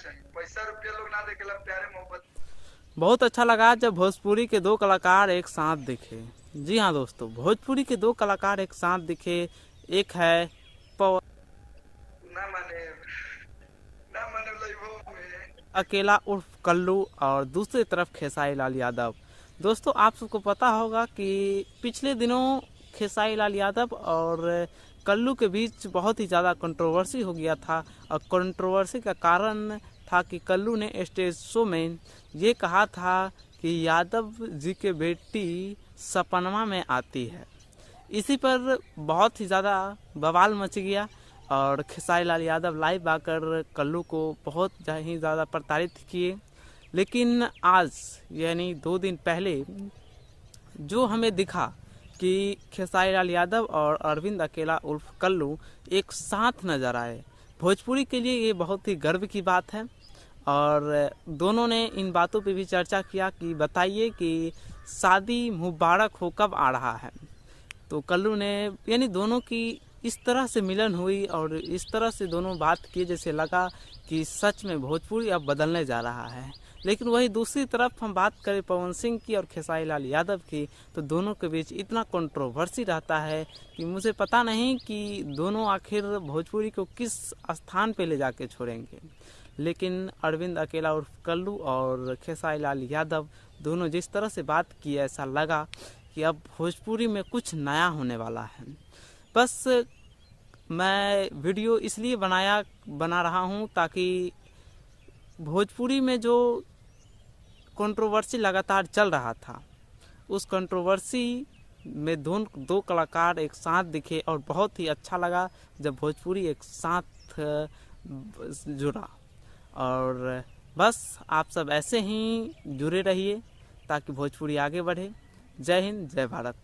चाहिए, पैसा रुपया लोग ना देखेला, प्यारे मोहब्बत। बहुत अच्छा लगा जब भोजपुरी के दो कलाकार एक साथ दिखे। जी हाँ दोस्तों, भोजपुरी के दो कलाकार एक साथ दिखे। एक है पवन ना माने, ना माने लइबो में। अकेला उर्फ कल्लू और दूसरी तरफ खेसारी लाल यादव। दोस्तों आप सबको पता होगा कि पिछले दिनों खेसारी लाल यादव और कल्लू के बीच बहुत ही ज़्यादा कंट्रोवर्सी हो गया था। और कंट्रोवर्सी का कारण था कि कल्लू ने स्टेज शो में ये कहा था कि यादव जी के बेटी सपनमा में आती है। इसी पर बहुत ही ज़्यादा बवाल मच गया और खेसारी लाल यादव लाइव आकर कल्लू को बहुत ही ज़्यादा प्रताड़ित किए। लेकिन आज यानी 2 दिन पहले जो हमें दिखा कि खेसारी लाल यादव और अरविंद अकेला उर्फ कल्लू एक साथ नजर आए, भोजपुरी के लिए ये बहुत ही गर्व की बात है। और दोनों ने इन बातों पे भी चर्चा किया कि बताइए कि शादी मुबारक हो कब आ रहा है। तो कल्लू ने यानी दोनों की इस तरह से मिलन हुई और इस तरह से दोनों बात किए जैसे लगा कि सच में भोजपुरी अब बदलने जा रहा है। लेकिन वही दूसरी तरफ हम बात करें पवन सिंह की और खेसारी लाल यादव की, तो दोनों के बीच इतना कंट्रोवर्सी रहता है कि मुझे पता नहीं कि दोनों आखिर भोजपुरी को किस स्थान पे ले जाके छोड़ेंगे। लेकिन अरविंद अकेला उर्फ कल्लू और खेसारी लाल यादव दोनों जिस तरह से बात की, ऐसा लगा कि अब भोजपुरी में कुछ नया होने वाला है। बस मैं वीडियो इसलिए बना रहा हूँ ताकि भोजपुरी में जो कंट्रोवर्सी लगातार चल रहा था, उस कंट्रोवर्सी में दो कलाकार एक साथ दिखे और बहुत ही अच्छा लगा जब भोजपुरी एक साथ जुड़ा। और बस आप सब ऐसे ही जुड़े रहिए ताकि भोजपुरी आगे बढ़े। जय हिंद, जय भारत।